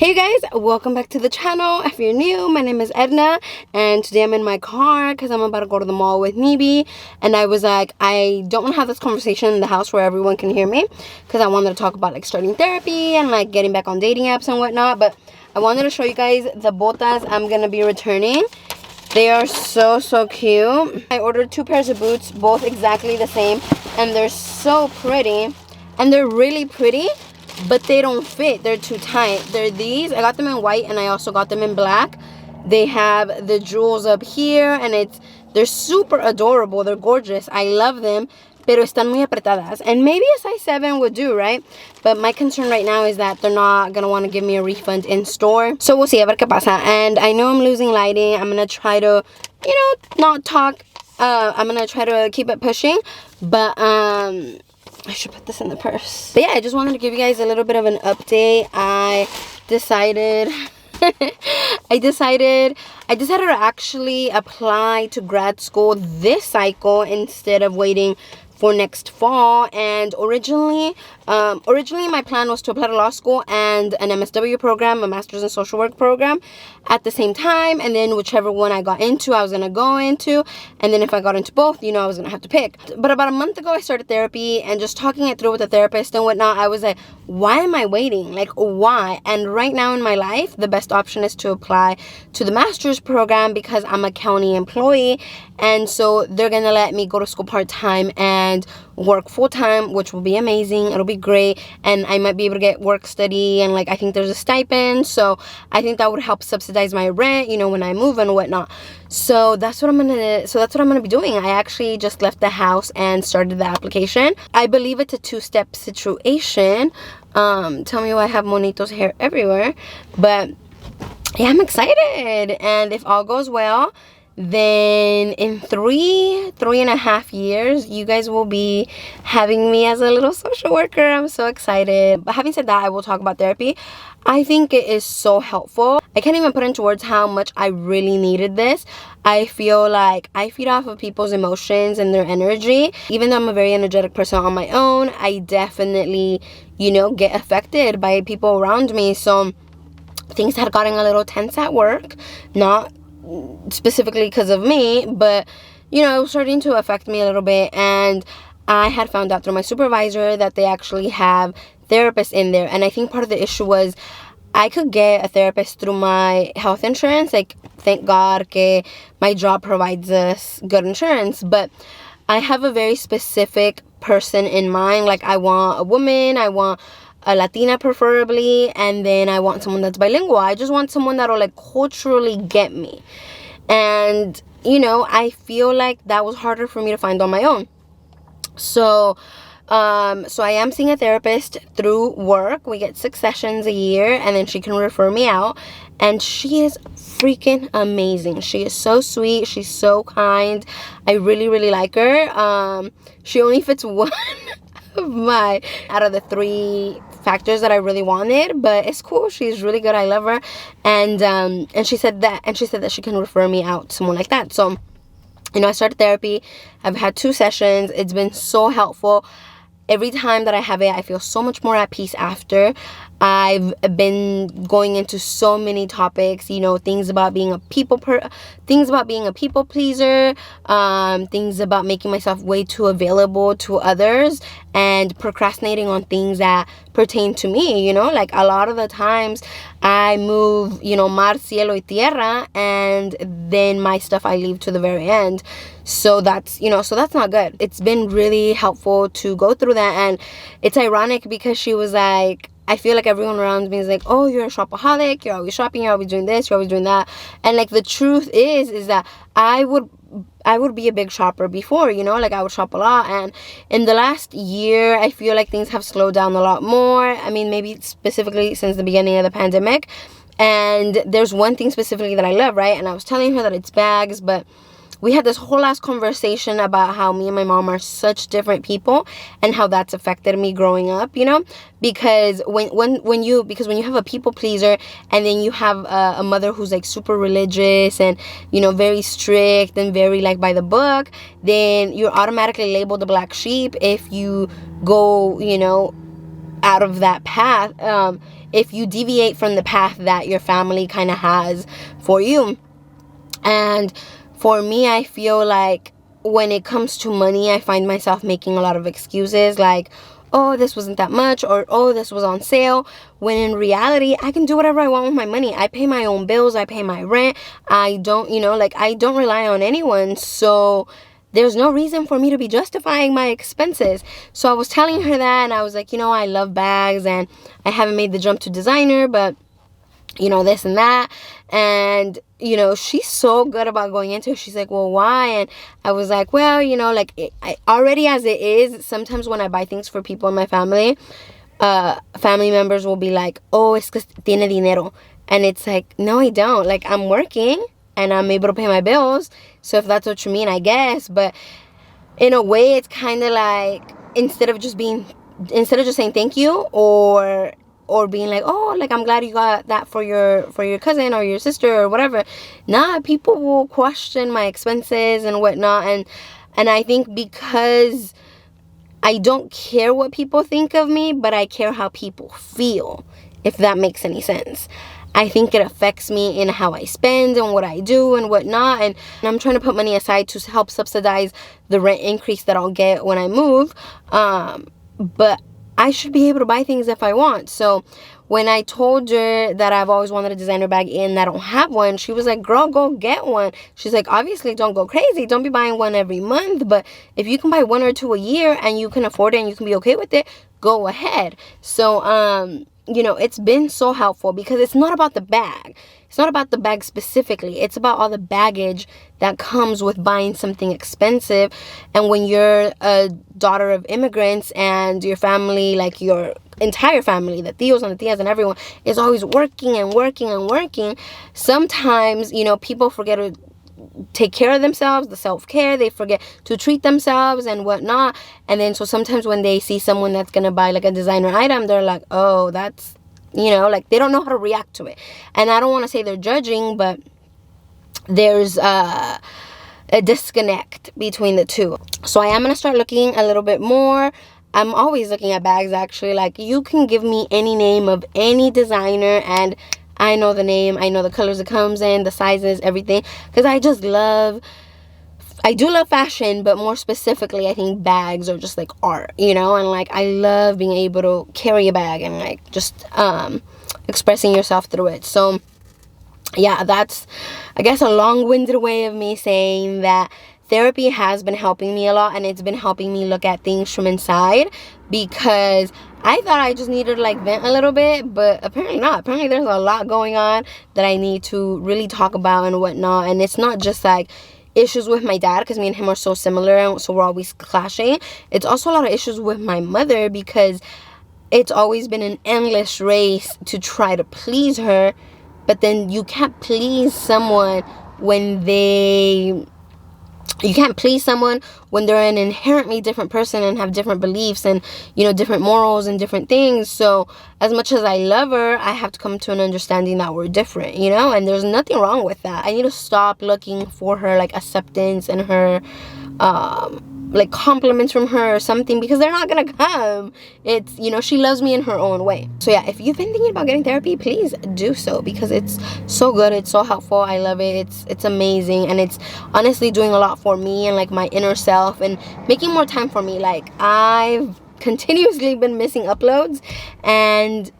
Hey you guys, welcome back to the channel. If you're new, my name is Edna, and today I'm in my car because I'm about to go to the mall with Nibi. And I was like, I don't want to have this conversation in the house where everyone can hear me, because I wanted to talk about like starting therapy and like getting back on dating apps and whatnot. But I wanted to show you guys the botas I'm gonna be returning. They are so cute. I ordered 2 pairs of boots, both exactly the same, and they're so pretty. And they're really pretty, but they don't fit. They're too tight. They're these. I got them in white and I also got them in black. They have the jewels up here, and they're super adorable. They're gorgeous. I love them, pero están muy apretadas. And maybe a size 7 would do, right? But my concern right now is that they're not gonna want to give me a refund in store. So we'll see, a ver qué pasa. And I know I'm losing lighting. I'm gonna try to, not talk. I'm gonna try to keep it pushing, but I should put this in the purse. But yeah, I just wanted to give you guys a little bit of an update. I decided to actually apply to grad school this cycle instead of waiting for next fall. And originally my plan was to apply to law school and an MSW program, a master's in social work program, at the same time. And then whichever one I got into, I was gonna go into. And then if I got into both, I was gonna have to pick. But about a month ago, I started therapy, and just talking it through with a therapist and whatnot, I was like, why am I waiting? Like, why? And right now in my life, the best option is to apply to the master's program because I'm a county employee. And so they're gonna let me go to school part-time and work full-time, which will be amazing. It'll be great, and I might be able to get work study, and like I think there's a stipend, so I think that would help subsidize my rent, when I move and whatnot. So that's what I'm gonna be doing. I actually just left the house and started the application. I believe it's a 2-step situation. Tell me why I have Monito's hair everywhere, but yeah, I'm excited. And if all goes well, then in 3.5 years, you guys will be having me as a little social worker. I'm so excited. But having said that, I will talk about therapy. I think it is so helpful. I can't even put into words how much I really needed this. I feel like I feed off of people's emotions and their energy. Even though I'm a very energetic person on my own, I definitely, get affected by people around me. So things had gotten a little tense at work, not specifically because of me, but it was starting to affect me a little bit. And I had found out through my supervisor that they actually have therapists in there, and I think part of the issue was I could get a therapist through my health insurance. Like, thank God que my job provides us good insurance, but I have a very specific person in mind. Like, I want a woman, I want a Latina preferably, and then I want someone that's bilingual. I just want someone that'll like culturally get me. And I feel like that was harder for me to find on my own. So I am seeing a therapist through work. We get 6 sessions a year, and then she can refer me out, and she is freaking amazing. She is so sweet, she's so kind. I really like her. She only fits one out of the 3 factors that I really wanted, but it's cool. She's really good. I love her. And she said that she can refer me out to someone like that. So I started therapy. I've had 2 sessions. It's been so helpful. Every time that I have it, I feel so much more at peace after. I've been going into so many topics, things about being a people pleaser, things about making myself way too available to others, and procrastinating on things that pertain to me. Like, a lot of the times I move, mar, cielo y tierra, and then my stuff I leave to the very end. So that's not good. It's been really helpful to go through that. And it's ironic because she was like, I feel like everyone around me is like, oh, you're a shopaholic, you're always shopping, you're always doing this, you're always doing that. And like, the truth is that I would be a big shopper before, like I would shop a lot. And in the last year, I feel like things have slowed down a lot more. I mean, maybe specifically since the beginning of the pandemic. And there's one thing specifically that I love, right? And I was telling her that it's bags, but we had this whole last conversation about how me and my mom are such different people and how that's affected me growing up, because when you have a people pleaser, and then you have a mother who's like super religious and very strict and very like by the book, then you're automatically labeled the black sheep if you go out of that path. if you deviate from the path that your family kind of has for you. And for me, I feel like when it comes to money, I find myself making a lot of excuses like, oh, this wasn't that much, or oh, this was on sale, when in reality, I can do whatever I want with my money. I pay my own bills, I pay my rent. I don't, I don't rely on anyone. So there's no reason for me to be justifying my expenses. So I was telling her that, and I was like, I love bags, and I haven't made the jump to designer, but this and that. And she's so good about going into it. She's like, well, why? And I was like, well, I already, as it is, sometimes when I buy things for people in my family, family members will be like, oh, es que tiene dinero. And it's like, no, I don't. Like, I'm working and I'm able to pay my bills. So if that's what you mean, I guess. But in a way, it's kind of like, instead of just saying thank you, or being like, oh, like, I'm glad you got that for your cousin or your sister or whatever. Nah, people will question my expenses and whatnot. And I think because I don't care what people think of me, but I care how people feel, if that makes any sense. I think it affects me in how I spend and what I do and whatnot. And I'm trying to put money aside to help subsidize the rent increase that I'll get when I move. But I should be able to buy things if I want. So when I told her that I've always wanted a designer bag and I don't have one, she was like, girl, go get one. She's like, obviously don't go crazy. Don't be buying one every month. But if you can buy 1 or 2 a year and you can afford it and you can be okay with it, go ahead. So, it's been so helpful because it's not about the bag. It's not about the bag specifically. It's about all the baggage that comes with buying something expensive. And when you're a daughter of immigrants and your family, like your entire family, the tios and the tias and everyone, is always working and working and working, sometimes, people forget to take care of themselves, the self-care, they forget to treat themselves and whatnot. And then so sometimes when they see someone that's gonna buy like a designer item, they're like, oh, that's, like, they don't know how to react to it. And I don't want to say they're judging, but there's a disconnect between the two. So I am gonna start looking a little bit more. I'm always looking at bags, actually. Like, you can give me any name of any designer and I know the name, I know the colors it comes in, the sizes, everything. Because I do love fashion, but more specifically, I think bags are just like art, and like, I love being able to carry a bag and like just expressing yourself through it. So yeah, that's, I guess, a long-winded way of me saying that therapy has been helping me a lot, and it's been helping me look at things from inside, because I thought I just needed to like vent a little bit, but apparently not. Apparently there's a lot going on that I need to really talk about and whatnot. And it's not just like issues with my dad, because me and him are so similar, and so we're always clashing. It's also a lot of issues with my mother, because it's always been an endless race to try to please her, but then you can't please someone when they're an inherently different person and have different beliefs and, different morals and different things. So as much as I love her, I have to come to an understanding that we're different, and there's nothing wrong with that. I need to stop looking for her like acceptance and her like compliments from her or something, because they're not gonna come. It's, she loves me in her own way. So yeah, if you've been thinking about getting therapy, please do so, because it's so good, it's so helpful, I love it, it's amazing, and it's honestly doing a lot for me and like my inner self and making more time for me. Like, I've continuously been missing uploads, and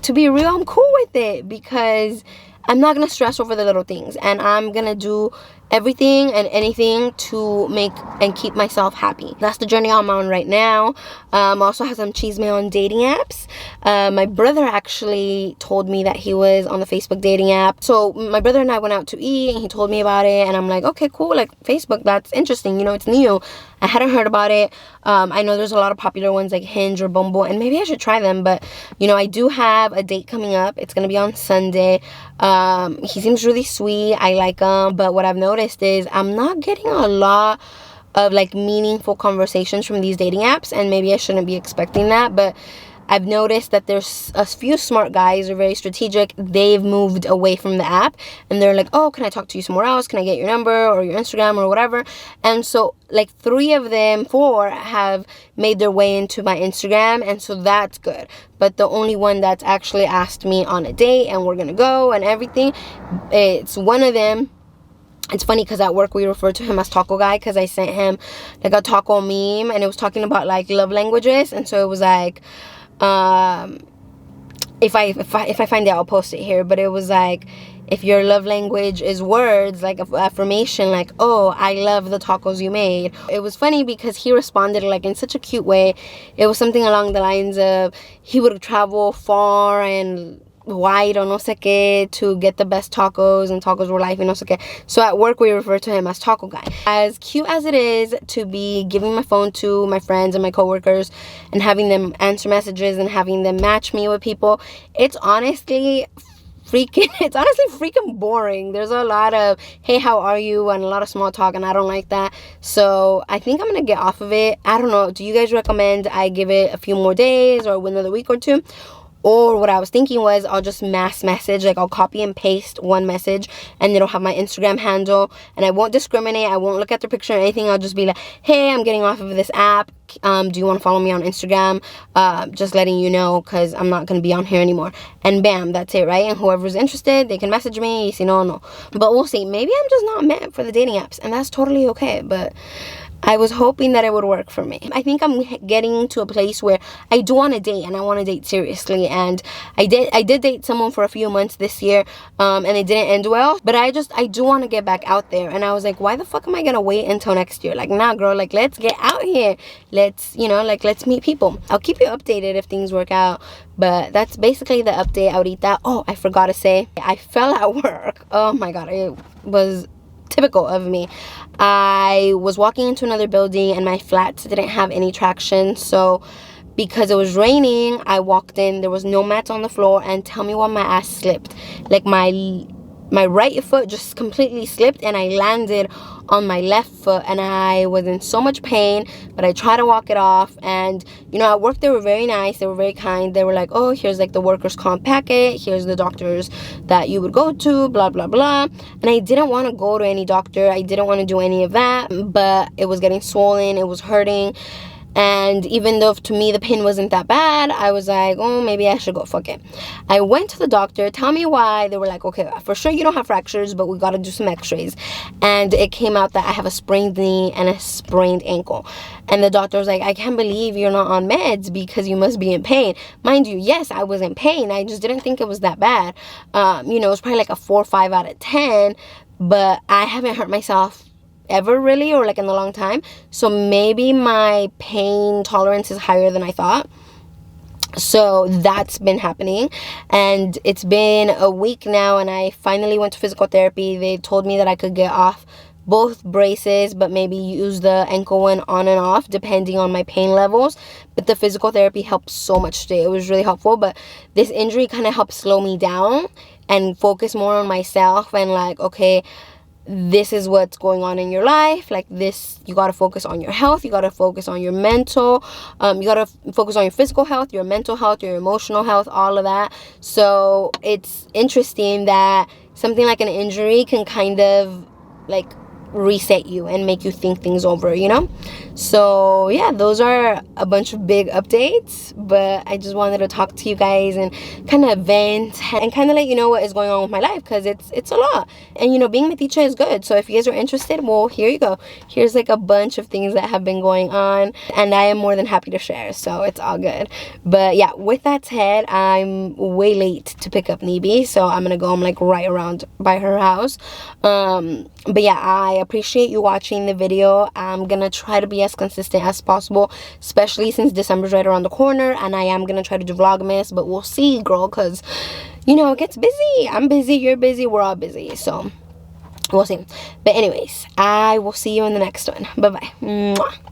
to be real, I'm cool with it, because I'm not gonna stress over the little things, and I'm gonna do everything and anything to make and keep myself happy. That's the journey I'm on right now. I also have some chisme on dating apps. My brother actually told me that he was on the Facebook dating app. So my brother and I went out to eat, and he told me about it, and I'm like, okay, cool, like Facebook, that's interesting, it's new. I hadn't heard about it. I know there's a lot of popular ones like Hinge or Bumble, and maybe I should try them, but I do have a date coming up. It's gonna be on Sunday. He seems really sweet, I like him, but what I've noticed is I'm not getting a lot of like meaningful conversations from these dating apps, and maybe I shouldn't be expecting that, but I've noticed that there's a few smart guys who are very strategic. They've moved away from the app, and they're like, oh, can I talk to you somewhere else? Can I get your number or your Instagram or whatever? And so like 4 have made their way into my Instagram, and so that's good. But the only one that's actually asked me on a date and we're gonna go and everything, it's one of them. It's funny because at work we refer to him as Taco Guy, because I sent him like a taco meme, and it was talking about like love languages. And so it was like, if I find it, I'll post it here. But it was like, if your love language is words, like affirmation, like, oh, I love the tacos you made. It was funny because he responded like in such a cute way. It was something along the lines of he would travel far and wide or no sé qué to get the best tacos, and tacos were life and no sé qué. So at work we refer to him as Taco Guy. As cute as it is to be giving my phone to my friends and my coworkers and having them answer messages and having them match me with people, it's honestly freaking boring. There's a lot of hey, how are you, and a lot of small talk, and I don't like that. So I think I'm gonna get off of it. I don't know, do you guys recommend I give it a few more days or another week or two? Or what I was thinking was I'll just mass message, like I'll copy and paste one message and it'll have my Instagram handle, and I won't discriminate. I won't look at their picture or anything. I'll just be like, hey, I'm getting off of this app. Do you want to follow me on Instagram? Just letting you know, because I'm not going to be on here anymore. And bam, that's it, right? And whoever's interested, they can message me. Si no. But we'll see. Maybe I'm just not meant for the dating apps, and that's totally okay. But I was hoping that it would work for me. I think I'm getting to a place where I do want to date, and I want to date seriously. And I did date someone for a few months this year, and it didn't end well. But I do want to get back out there. And I was like, why the fuck am I gonna wait until next year? Like, nah, girl. Like, let's get out here. Let's meet people. I'll keep you updated if things work out. But that's basically the update ahorita. Oh, I forgot to say, I fell at work. Oh my god, it was typical of me. I was walking into another building and my flats didn't have any traction, so because it was raining, I walked in, there was no mats on the floor, and tell me why my ass slipped. Like my right foot just completely slipped and I landed on my left foot, and I was in so much pain, but I tried to walk it off. And at work they were very nice, they were very kind. They were like, oh, here's like the workers' comp packet, here's the doctors that you would go to, blah blah blah. And I didn't want to go to any doctor, I didn't want to do any of that, but it was getting swollen, it was hurting. And even though to me the pain wasn't that bad, I was like, oh, maybe I should go. Fuck it. I went to the doctor. Tell me why. They were like, okay, for sure you don't have fractures, but we got to do some x-rays. And it came out that I have a sprained knee and a sprained ankle. And the doctor was like, I can't believe you're not on meds because you must be in pain. Mind you, yes, I was in pain. I just didn't think it was that bad. It was probably like a 4 or 5 out of 10, but I haven't hurt myself ever really, or like in a long time. So maybe my pain tolerance is higher than I thought. So that's been happening, and it's been a week now, and I finally went to physical therapy. They told me that I could get off both braces, but maybe use the ankle one on and off depending on my pain levels. But the physical therapy helped so much today. It was really helpful. But this injury kind of helped slow me down and focus more on myself, and like, okay, this is what's going on in your life. Like this, you got to focus on your health, you got to focus on your mental, you got to focus on your physical health, your mental health, your emotional health, all of that. So it's interesting that something like an injury can kind of like reset you and make you think things over, So yeah, those are a bunch of big updates, but I just wanted to talk to you guys and kind of vent and kind of let you know what is going on with my life, because it's a lot. And being metiche is good. So if you guys are interested, well, here you go. Here's like a bunch of things that have been going on, and I am more than happy to share, so it's all good. But yeah, with that said, I'm way late to pick up Nibi, so I'm gonna go. I'm like right around by her house. But yeah, I appreciate you watching the video. I'm gonna try to be as consistent as possible, especially since December's right around the corner, and I am gonna try to do Vlogmas, but we'll see, girl, because it gets busy. I'm busy, you're busy, we're all busy, so we'll see. But anyways, I will see you in the next one. Bye bye. Mwah.